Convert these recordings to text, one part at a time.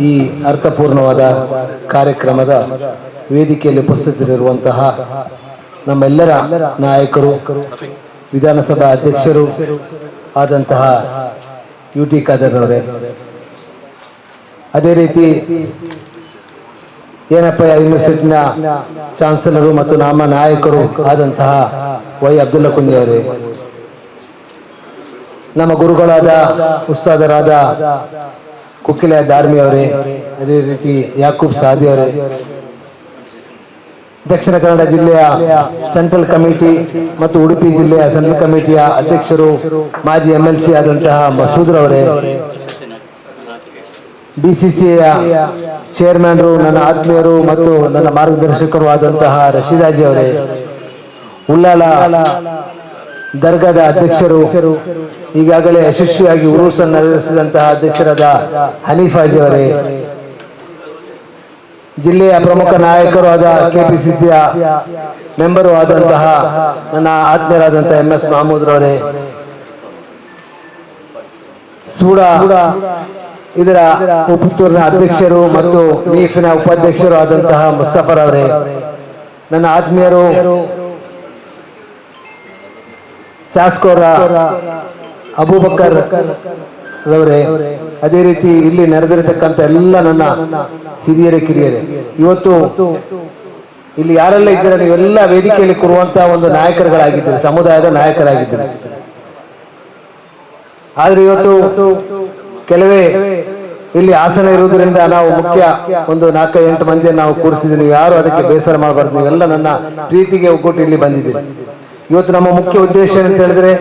ಈ ಅರ್ಥಪೂರ್ಣವಾದ ಕಾರ್ಯಕ್ರಮದ ವೇದಿಕೆಯಲ್ಲಿ ಉಪಸ್ಥಿತರಿರುವಂತಹ ನಮ್ಮೆಲ್ಲರ ನಾಯಕರು, ವಿಧಾನಸಭಾ ಅಧ್ಯಕ್ಷರು ಆದಂತಹ UT ಖಾದರ್ ಅವರೇ, ಅದೇ ರೀತಿ ಏನಪ್ಪ ಯೂನಿವರ್ಸಿಟಿನ ಚಾನ್ಸಲರು ಮತ್ತು ನಮ್ಮ ನಾಯಕರು ಆದಂತಹ ವೈ ಅಬ್ದುಲ್ಲಾ ಕುಂದಿ ಅವರೇ, ನಮ್ಮ ಗುರುಗಳಾದ ಉಸ್ತಾದರಾದ ಕುಕ್ಕಿಲ ದಾರ್ಮಿ ಅವರೇ, ಅದೇ ರೀತಿ ಯಾಕೂಬ್ ಸಾದಿ ಅವರೇ, ದಕ್ಷಿಣ ಕನ್ನಡ ಜಿಲ್ಲೆಯ ಸೆಂಟ್ರಲ್ ಕಮಿಟಿ ಮತ್ತು ಉಡುಪಿ ಜಿಲ್ಲೆಯ ಸೆಂಟ್ರಲ್ ಕಮಿಟಿಯ ಅಧ್ಯಕ್ಷರು, ಮಾಜಿ MLC ಆದಂತಹ ಮಸೂದ್ ಅವರೇ, DCCಯ ಚೇರ್ಮನ್ರು, ನನ್ನ ಆತ್ಮೀಯರು ಮತ್ತು ನನ್ನ ಮಾರ್ಗದರ್ಶಕರು ಆದಂತಹ ರಶೀದಾಜಿ ಅವರೇ, ಉಲ್ಲಾಲ ದರ್ಗಾದ ಅಧ್ಯಕ್ಷರು, ಈಗಾಗಲೇ ಯಶಸ್ವಿಯಾಗಿ ಉರುಸನ್ನು ನೆರವೇರಿಸಿದಂತಹ ಅಧ್ಯಕ್ಷರಾದ ಹನೀಫಾಜಿ ಅವರೇ, ಜಿಲ್ಲೆಯ ಪ್ರಮುಖ ನಾಯಕರು ಆದ KPCCಯ ಮೆಂಬರು ಆದಂತಹ ನನ್ನ ಆತ್ಮೀಯರಾದಂತಹ MS ಮಹಮೂದ್ ರವರೇ, ಸೂಡಾ ಇದರ ಪುತ್ತೂರಿನ ಅಧ್ಯಕ್ಷರು ಮತ್ತು ಮೀಫಿನ ಉಪಾಧ್ಯಕ್ಷರು ಆದಂತಹ ಮುಸ್ತಫರ್ ಅವರೇ, ನನ್ನ ಆತ್ಮೀಯರು ಶಾಸಕರ ಅಬೂಬಕರ್ ರವರೇ, ಅದೇ ರೀತಿ ಇಲ್ಲಿ ನೆರೆದಿರತಕ್ಕಂಥ ಎಲ್ಲ ನನ್ನ ಹಿರಿಯರೇ ಕಿರಿಯರೇ, ಇವತ್ತು ಇಲ್ಲಿ ಯಾರೆಲ್ಲ ಇದ್ದೀರ ನೀವೆಲ್ಲ ವೇದಿಕೆಯಲ್ಲಿ ಕೂರುವಂತಹ ಒಂದು ನಾಯಕರುಗಳಾಗಿದ್ದೀರಿ, ಸಮುದಾಯದ ನಾಯಕರಾಗಿದ್ದೀರಿ. ಆದ್ರೆ ಇವತ್ತು ಕೆಲವೇ ಇಲ್ಲಿ ಆಸನ ಇರುವುದರಿಂದ ನಾವು ಮುಖ್ಯ ಒಂದು 4-8 ಮಂದಿಯನ್ನು ನಾವು ಕೂರಿಸಿದ್ದೀವಿ. ಯಾರು ಅದಕ್ಕೆ ಬೇಸರ ಮಾಡಬಾರ್ದು, ನೀವೆಲ್ಲ ನನ್ನ ಪ್ರೀತಿಗೆ ಒಗ್ಗೂಟಿ ಇಲ್ಲಿ ಬಂದಿದ್ದೀರಿ. ಇವತ್ತು ನಮ್ಮ ಮುಖ್ಯ ಉದ್ದೇಶ ಅಂತ ಹೇಳಿದ್ರೆ,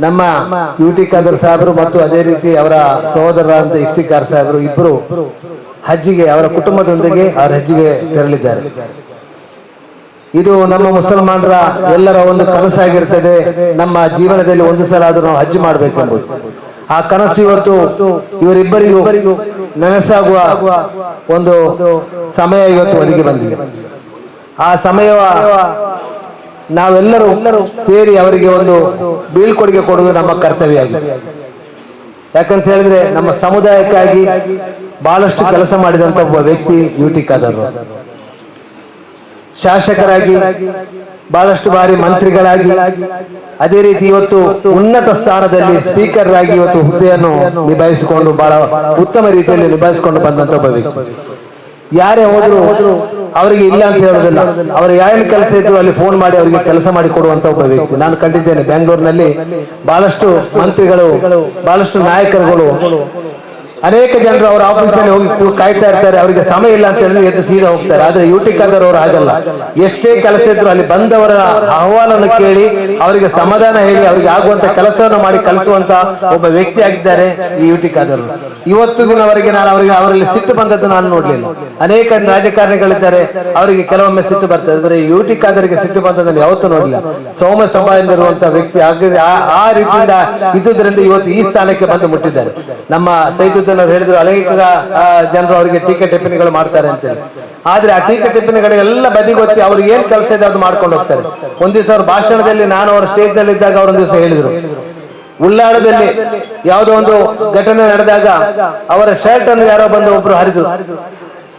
ನಮ್ಮ UT ಖಾದರ್ ಸಾಹೇಬರು ಮತ್ತು ಅದೇ ರೀತಿ ಅವರ ಸಹೋದರರಾದಂತ ಇಫ್ತಿಕಾರ್ ಸಾಹೇಬರು ಇಬ್ಬರು ಹಜ್ಜಿಗೆ ಅವರ ಕುಟುಂಬದೊಂದಿಗೆ ಅವರ ಹಜ್ಜಿಗೆ ತೆರಳಿದ್ದಾರೆ. ಇದು ನಮ್ಮ ಮುಸಲ್ಮಾನರ ಎಲ್ಲರ ಒಂದು ಕನಸಾಗಿರ್ತದೆ. ನಮ್ಮ ಜೀವನದಲ್ಲಿ ಒಂದು ಸಲ ಆದ್ರೂ ನಾವು ಹಜ್ ಮಾಡಬೇಕೆಂಬುದು ಆ ಕನಸು ಇವತ್ತು ಇವರಿಬ್ಬರಿಗೂ ನನಸಾಗುವ ಒಂದು ಸಮಯ ಇವತ್ತು ಒದಗಿ ಬಂದಿದೆ. ಆ ಸಮಯ ನಾವೆಲ್ಲರೂ ಸೇರಿ ಅವರಿಗೆ ಒಂದು ಬೀಳ್ಕೊಡುಗೆ ಕೊಡುವುದು ನಮ್ಮ ಕರ್ತವ್ಯ ಆಗಿದೆ. ಯಾಕಂತ ಹೇಳಿದ್ರೆ ನಮ್ಮ ಸಮುದಾಯಕ್ಕಾಗಿ ಬಹಳಷ್ಟು ಕೆಲಸ ಮಾಡಿದಂತ ಒಬ್ಬ ವ್ಯಕ್ತಿ UT ಖಾದರ್. ಶಾಸಕರಾಗಿ ಬಹಳಷ್ಟು ಬಾರಿ ಮಂತ್ರಿಗಳಾಗಿ, ಅದೇ ರೀತಿ ಇವತ್ತು ಉನ್ನತ ಸ್ಥಾನದಲ್ಲಿ ಸ್ಪೀಕರ್ ಆಗಿ ಇವತ್ತು ಹುದ್ದೆಯನ್ನು ನಿಭಾಯಿಸಿಕೊಂಡು ಬಹಳ ಉತ್ತಮ ರೀತಿಯಲ್ಲಿ ನಿಭಾಯಿಸಿಕೊಂಡು ಬಂದಂತ ಒಬ್ಬ ವ್ಯಕ್ತಿ. ಯಾರೇ ಹೋದ್ರು ಅವರಿಗೆ ಇಲ್ಲ ಅಂತ ಹೇಳೋದಿಲ್ಲ, ಅವರ ಏನು ಕೆಲಸ ಇದ್ರು ಅಲ್ಲಿ ಫೋನ್ ಮಾಡಿ ಅವರಿಗೆ ಕೆಲಸ ಮಾಡಿ ಕೊಡುವಂತ ಒಬ್ಬ ವ್ಯಕ್ತಿ ನಾನು ಕಂಡಿದ್ದೇನೆ. ಬೆಂಗಳೂರಿನಲ್ಲಿ ಬಹಳಷ್ಟು ಮಂತ್ರಿಗಳು, ಬಹಳಷ್ಟು ನಾಯಕರುಗಳು, ಅನೇಕ ಜನರು ಅವರ ಆಫೀಸಲ್ಲಿ ಹೋಗಿ ಕಾಯ್ತಾ ಇರ್ತಾರೆ, ಅವರಿಗೆ ಸಮಯ ಇಲ್ಲ ಅಂತ ಹೇಳಿ ಎದ್ದು ಸೀದಾ ಹೋಗ್ತಾರೆ. ಆದ್ರೆ UT ಖಾದರ್ ಅವರು ಆಗಲ್ಲ. ಎಷ್ಟೇ ಕೆಲಸ ಇದ್ರು ಅಲ್ಲಿ ಬಂದವರ ಅಹವಾಲನ್ನು ಕೇಳಿ ಅವರಿಗೆ ಸಮಾಧಾನ ಹೇಳಿ ಅವರಿಗೆ ಆಗುವಂತ ಕೆಲಸವನ್ನು ಮಾಡಿ ಕಲಿಸುವಂತ ಒಬ್ಬ ವ್ಯಕ್ತಿ ಆಗಿದ್ದಾರೆ ಈ UT ಖಾದರ್. ಇವತ್ತಿನವರೆಗೆ ನಾನು ಅವರಲ್ಲಿ ಸಿಟ್ಟು ಬಂದದ್ದು ನಾನು ನೋಡ್ಲಿಲ್ಲ. ಅನೇಕ ರಾಜಕಾರಣಿಗಳಿದ್ದಾರೆ, ಅವರಿಗೆ ಕೆಲವೊಮ್ಮೆ ಸಿಟ್ಟು ಬರ್ತದೆ, ಆದರೆ UT ಖಾದರ್ಗೆ ಸಿಟ್ಟು ಬಂದದನ್ನು ಯಾವತ್ತೂ ನೋಡಲಿಲ್ಲ. ಸೌಮ್ಯ ಸ್ವಭಾವದಿಂದಿರುವಂತಹ ವ್ಯಕ್ತಿ ಆ ರೀತಿಯಿಂದ ಇದ್ದುದರಿಂದ ಇವತ್ತು ಈ ಸ್ಥಾನಕ್ಕೆ ಬಂದು ಮುಟ್ಟಿದ್ದಾರೆ. ನಮ್ಮ ಸೈದುದ್ದೀನ್ ಅವರು ಹೇಳಿದ್ರು, ಅನೇಕ ಜನರು ಅವರಿಗೆ ಟೀಕೆ ಟಿಪ್ಪಣಿಗಳು ಮಾಡ್ತಾರೆ ಅಂತೇಳಿ. ಆದ್ರೆ ಆ ಟೀಕೆ ಟಿಪ್ಪಣಿಗಳೆಲ್ಲ ಬದಿಗೊತ್ತಿ ಅವ್ರಿಗೆ ಏನ್ ಕೆಲಸ ಇದೆ ಅದು ಮಾಡ್ಕೊಂಡು ಹೋಗ್ತಾರೆ. ಒಂದ್ ದಿವಸ ಅವ್ರ ಭಾಷಣದಲ್ಲಿ ನಾನು ಅವ್ರ ಸ್ಟೇಜ್ ನಲ್ಲಿ ಇದ್ದಾಗ ಅವರೊಂದ್ ದಿವಸ ಹೇಳಿದ್ರು, ಉಳ್ಳಾಳದಲ್ಲಿ ಯಾವುದೋ ಒಂದು ಘಟನೆ ನಡೆದಾಗ ಅವರ ಶರ್ಟ್ ಅನ್ನು ಯಾರೋ ಬಂದು ಒಬ್ರು ಹರಿದ್ರು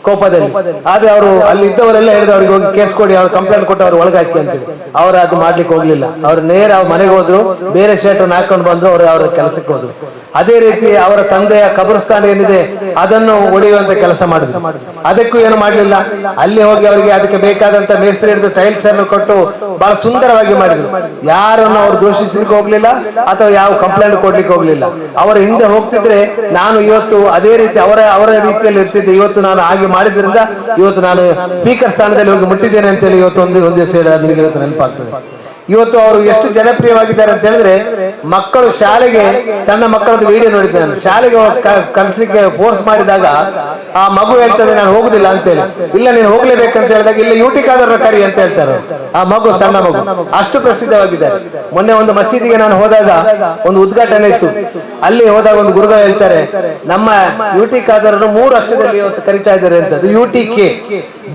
ಕೋಪದಲ್ಲಿ. ಆದ್ರೆ ಅವರು ಅಲ್ಲಿ ಇದ್ದವರೆಲ್ಲ ಹೇಳಿದ್ರು ಅವ್ರಿಗೆ ಹೋಗಿ ಕೇಸ್ ಕೊಡಿ, ಅವ್ರು ಕಂಪ್ಲೇಂಟ್ ಕೊಟ್ಟು ಅವ್ರು ಒಳಗಾಕಿ ಅಂತೇಳಿ. ಅವ್ರು ಅದು ಮಾಡ್ಲಿಕ್ಕೆ ಹೋಗ್ಲಿಲ್ಲ. ಅವ್ರು ನೇರ ಅವ್ರ ಮನೆಗೆ ಹೋದ್ರು, ಬೇರೆ ಶರ್ಟ್ ಅನ್ನು ಹಾಕೊಂಡು ಬಂದ್ರು, ಅವ್ರ ಕೆಲಸಕ್ಕೆ ಹೋದ್ರು. ಅದೇ ರೀತಿ ಅವರ ತಂದೆಯ ಕಬ್ರಸ್ಥಾನ ಏನಿದೆ ಅದನ್ನು ಒಡೆಯುವಂತ ಕೆಲಸ ಮಾಡಿದ್ರು. ಅದಕ್ಕೂ ಏನು ಮಾಡ್ಲಿಲ್ಲ, ಅಲ್ಲಿ ಹೋಗಿ ಅವರಿಗೆ ಅದಕ್ಕೆ ಬೇಕಾದಂತ ಮೇಸ್ತ್ರಿ ಹಿಡಿದು ಟೈಲ್ಸ್ ಅನ್ನು ಕೊಟ್ಟು ಬಹಳ ಸುಂದರವಾಗಿ ಮಾಡಿದ್ರು. ಯಾರನ್ನು ಅವ್ರು ದೂಷಿಸ್ಲಿಕ್ಕೆ ಹೋಗ್ಲಿಲ್ಲ ಅಥವಾ ಯಾವ ಕಂಪ್ಲೇಂಟ್ ಕೊಡ್ಲಿಕ್ಕೆ ಹೋಗ್ಲಿಲ್ಲ. ಅವರ ಹಿಂದೆ ಹೋಗ್ತಿದ್ರೆ ನಾನು ಇವತ್ತು ಅದೇ ರೀತಿ ಅವರ ರೀತಿಯಲ್ಲಿ ಇರ್ತಿದ್ದೆ. ಇವತ್ತು ನಾನು ಹಾಗೆ ಮಾಡಿದ್ರಿಂದ ಇವತ್ತು ನಾನು ಸ್ಪೀಕರ್ ಸ್ಥಾನದಲ್ಲಿ ಹೋಗಿ ಮುಟ್ಟಿದ್ದೇನೆ ಅಂತೇಳಿ ಇವತ್ತು ಒಂದು ದಿವಸ ಹೇಳಿ ನನಗೆ ಇವತ್ತು ನೆನಪಾಗ್ತದೆ. ಇವತ್ತು ಅವರು ಎಷ್ಟು ಜನಪ್ರಿಯವಾಗಿದ್ದಾರೆ ಅಂತ ಹೇಳಿದ್ರೆ, ಮಕ್ಕಳು ಶಾಲೆಗೆ, ಸಣ್ಣ ಮಕ್ಕಳದ್ದು ವಿಡಿಯೋ ನೋಡಿದ್ದೆ ನಾನು. ಶಾಲೆಗೆ ಕಲಿಸಲಿಕ್ಕೆ ಫೋರ್ಸ್ ಮಾಡಿದಾಗ ಆ ಮಗು ಹೇಳ್ತದೆ ನಾನು ಹೋಗುದಿಲ್ಲ ಅಂತೇಳಿ. ಇಲ್ಲ ನೀನು ಹೋಗ್ಲೇಬೇಕಂತ ಹೇಳಿದಾಗ ಇಲ್ಲ UT ಖಾದರ್ ಕರಿ ಅಂತ ಹೇಳ್ತಾರೆ. ಆ ಮಗು, ಸಣ್ಣ ಮಗು, ಅಷ್ಟು ಪ್ರಸಿದ್ಧವಾಗಿದ್ದಾರೆ. ಮೊನ್ನೆ ಒಂದು ಮಸೀದಿಗೆ ನಾನು ಹೋದಾಗ ಒಂದು ಉದ್ಘಾಟನೆ ಇತ್ತು. ಅಲ್ಲಿ ಹೋದಾಗ ಒಂದು ಗುರುಗಳು ಹೇಳ್ತಾರೆ, ನಮ್ಮ UT ಖಾದರ್ 3 ಅಕ್ಷರದಲ್ಲಿ ಇವತ್ತು ಕರಿತಾ ಇದ್ದಾರೆ ಅಂತ. ಅದು UTK.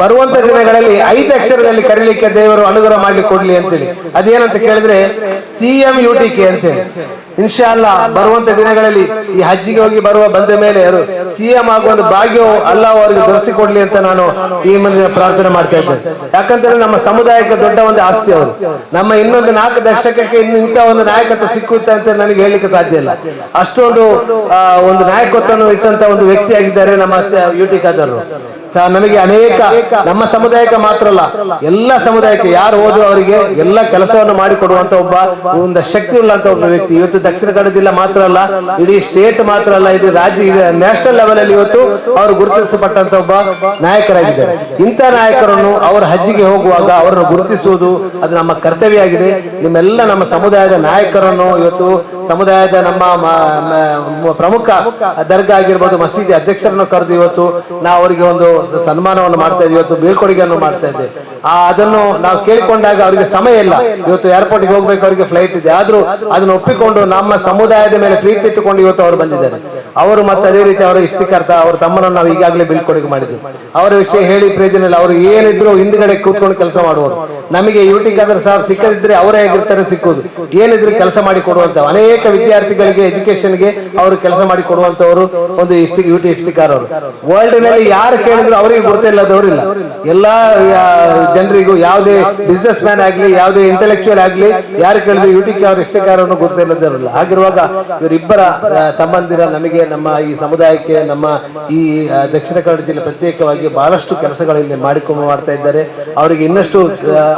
ಬರುವಂತ ದಿನಗಳಲ್ಲಿ 5 ಅಕ್ಷರದಲ್ಲಿ ಕರೀಲಿಕ್ಕೆ ದೇವರು ಅನುಗ್ರಹ ಮಾಡ್ಲಿಕ್ಕೆ ಕೊಡ್ಲಿ ಅಂತೇಳಿ. ಅದೇನಂತ ಕೇಳಿದ್ರೆ CM UTK ಅಂತ ಹೇಳಿ. ಇನ್ಶಾ ಅಲ್ಲಾ ಬರುವಂತ ದಿನಗಳಲ್ಲಿ ಈ ಹಜ್ಜಿಗೆ ಹೋಗಿ ಬಂದ ಮೇಲೆ ಸಿಎಂ ಆಗುವ ಒಂದು ಭಾಗ್ಯವು ಅಲ್ಲಾಹ್ ಅವರಿಗೆ ದೊರಕಿಸಿಕೊಡ್ಲಿ ಅಂತ ನಾನು ಈ ಮುಂದೆ ಪ್ರಾರ್ಥನೆ ಮಾಡ್ತಾ ಇದ್ದೇನೆ. ಯಾಕಂತಂದ್ರೆ ನಮ್ಮ ಸಮುದಾಯಕ್ಕೆ ದೊಡ್ಡ ಒಂದು ಆಸ್ತಿ ಅವರು. ನಮ್ಮ ಇನ್ನೊಂದು 4 ದಶಕಕ್ಕೆ ಇಂಥ ಒಂದು ನಾಯಕತ್ವ ಸಿಕ್ಕುತ್ತೆ ಅಂತ ನನಗೆ ಹೇಳಲಿಕ್ಕೆ ಸಾಧ್ಯ ಇಲ್ಲ. ಅಷ್ಟೊಂದು ಒಂದು ನಾಯಕತ್ವವನ್ನು ಇಟ್ಟಂತ ಒಂದು ವ್ಯಕ್ತಿಯಾಗಿದ್ದಾರೆ ನಮ್ಮ ಯುಟಿ ಖಾದರ್. ನಮಗೆ ಅನೇಕ ನಮ್ಮ ಸಮುದಾಯಕ್ಕೆ ಮಾತ್ರ ಅಲ್ಲ, ಎಲ್ಲ ಸಮುದಾಯಕ್ಕೆ ಯಾರು ಹೋದ್ರು ಅವರಿಗೆ ಎಲ್ಲ ಕೆಲಸವನ್ನು ಮಾಡಿಕೊಡುವಂತ ಒಂದು ಶಕ್ತಿ ಉಳ್ಳಂತ ಒಬ್ಬ ವ್ಯಕ್ತಿ. ಇವತ್ತು ದಕ್ಷಿಣ ಕನ್ನಡ ಜಿಲ್ಲೆ ಮಾತ್ರ ಅಲ್ಲ, ಇಡೀ ಸ್ಟೇಟ್ ಮಾತ್ರ ಅಲ್ಲ, ಇಡೀ ರಾಜ್ಯ ನ್ಯಾಷನಲ್ ಲೆವೆಲ್ ಅಲ್ಲಿ ಇವತ್ತು ಅವರು ಗುರುತಿಸಲ್ಪಟ್ಟಂತ ಒಬ್ಬ ನಾಯಕರಾಗಿದ್ದಾರೆ. ಇಂಥ ನಾಯಕರನ್ನು ಅವರ ಹಜ್ಜಿಗೆ ಹೋಗುವಾಗ ಅವರನ್ನು ಗುರುತಿಸುವುದು ಅದು ನಮ್ಮ ಕರ್ತವ್ಯ ಆಗಿದೆ. ನಿಮ್ಮೆಲ್ಲ ನಮ್ಮ ಸಮುದಾಯದ ನಾಯಕರನ್ನು ಇವತ್ತು ಸಮುದಾಯದ ನಮ್ಮ ಪ್ರಮುಖ ದರ್ಗಾ ಆಗಿರ್ಬೋದು, ಮಸೀದಿ ಅಧ್ಯಕ್ಷರನ್ನು ಕರೆದು ಇವತ್ತು ನಾವು ಅವರಿಗೆ ಒಂದು ಸನ್ಮಾನವನ್ನು ಮಾಡ್ತಾ ಇದ್ದೀವಿ, ಇವತ್ತು ಬೀಳ್ಕೊಡುಗೆಯನ್ನು ಮಾಡ್ತಾ ಇದ್ದೇವೆ. ಅದನ್ನು ನಾವು ಕೇಳಿಕೊಂಡಾಗ ಅವರಿಗೆ ಸಮಯ ಇಲ್ಲ. ಇವತ್ತು ಏರ್ಪೋರ್ಟ್ಗೆ ಹೋಗ್ಬೇಕು, ಅವರಿಗೆ ಫ್ಲೈಟ್ ಇದೆ, ಆದ್ರೂ ಅದನ್ನು ಒಪ್ಪಿಕೊಂಡು ನಮ್ಮ ಸಮುದಾಯದ ಮೇಲೆ ಪ್ರೀತಿ ಇಟ್ಟುಕೊಂಡು ಇವತ್ತು ಅವರು ಬಂದಿದ್ದಾರೆ. ಅವರು ಮತ್ತೆ ಅದೇ ರೀತಿ ಅವರ ಇಫ್ತಿಕಾರ್ತ ಅವರ ತಮ್ಮನನ್ನು ನಾವು ಈಗಾಗಲೇ ಬೀಳ್ಕೊಡುಗೆ ಮಾಡಿದ್ವಿ. ಅವರ ವಿಷಯ ಹೇಳಿ ಪ್ರಯೋಜನ ಇಲ್ಲ. ಅವರು ಏನಿದ್ರು ಹಿಂದ್ಗಡೆ ಕೂತ್ಕೊಂಡು ಕೆಲಸ ಮಾಡುವರು. ನಮಗೆ ಯುಟಿ ಖಾದರ್ ಸಾಹೇಬ್ ಸಿಕ್ಕದಿದ್ರೆ ಅವರೇ ಆಗಿರ್ತಾರೆ ಸಿಕ್ಕುದು. ಏನಿದ್ರು ಕೆಲಸ ಮಾಡಿ ಕೊಡುವಂತ ಅನೇಕ ವಿದ್ಯಾರ್ಥಿಗಳಿಗೆ ಎಜುಕೇಶನ್ಗೆ ಅವರು ಕೆಲಸ ಮಾಡಿ ಕೊಡುವಂತವರು ಒಂದು ಯುಟಿ ಇಫ್ತಿಕಾರ್ ಅವರು. ವರ್ಲ್ಡ್ ನಲ್ಲಿ ಯಾರು ಕೇಳಿದ್ರು ಅವರಿಗೆ ಗೊತ್ತಿಲ್ಲದವರಿಲ್ಲ. ಎಲ್ಲಾ ಜನರಿಗೂ ಯಾವುದೇ ಬಿಸ್ನೆಸ್ ಮ್ಯಾನ್ ಆಗ್ಲಿ, ಯಾವುದೇ ಇಂಟೆಲೆಕ್ಚುಯಲ್ ಆಗ್ಲಿ, ಯಾರು ಕೇಳಿದ್ರು ಯುಟಿ ಅವ್ರ ಇಫ್ತಿಕಾರ್ ಅನ್ನು ಗೊತ್ತಿಲ್ಲದವರಿಲ್ಲ. ಹಾಗಿರುವಾಗ ಇವರಿಬ್ಬರ ತಮ್ಮಂದಿರ ನಮಗೆ ನಮ್ಮ ಈ ಸಮುದಾಯಕ್ಕೆ ನಮ್ಮ ಈ ದಕ್ಷಿಣ ಕನ್ನಡ ಜಿಲ್ಲೆ ಪ್ರತ್ಯೇಕವಾಗಿ ಬಹಳಷ್ಟು ಕೆಲಸಗಳಲ್ಲಿ ಮಾಡಿಕೊಂಡು ಮಾಡ್ತಾ ಇದ್ದಾರೆ. ಅವರಿಗೆ ಇನ್ನಷ್ಟು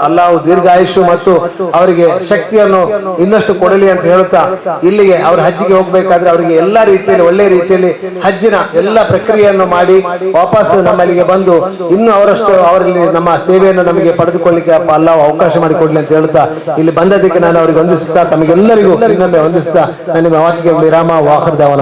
ಅಲ್ಲಾಹು ದೀರ್ಘಾಯುಷು ಮತ್ತು ಅವರಿಗೆ ಶಕ್ತಿಯನ್ನು ಇನ್ನಷ್ಟು ಕೊಡಲಿ ಅಂತ ಹೇಳುತ್ತಾ ಇಲ್ಲಿಗೆ ಅವ್ರ ಹಜ್ಜಿಗೆ ಹೋಗ್ಬೇಕಾದ್ರೆ ಅವರಿಗೆ ಎಲ್ಲಾ ರೀತಿಯಲ್ಲಿ ಒಳ್ಳೆ ರೀತಿಯಲ್ಲಿ ಹಜ್ಜಿನ ಎಲ್ಲ ಪ್ರಕ್ರಿಯೆಯನ್ನು ಮಾಡಿ ವಾಪಸ್ ನಮ್ಮಲ್ಲಿಗೆ ಬಂದು ಇನ್ನು ಅವರಲ್ಲಿ ನಮ್ಮ ಸೇವೆಯನ್ನು ನಮಗೆ ಪಡೆದುಕೊಳ್ಳಿಕ್ಕೆ ಅಲ್ಲಾಹು ಅವಕಾಶ ಮಾಡಿಕೊಡ್ಲಿ ಅಂತ ಹೇಳುತ್ತಾ ಇಲ್ಲಿ ಬಂದದಕ್ಕೆ ನಾನು ಅವರಿಗೆ ವಂದಿಸುತ್ತಾ ತಮಗೆಲ್ಲರಿಗೂ ಇನ್ನೊಮ್ಮೆ ವಂದಿಸುತ್ತಾ ನನ್ನ ಮಾತಿಗೆ ವಿರಾಮ. ವಾಖರ್ ದಾವನ.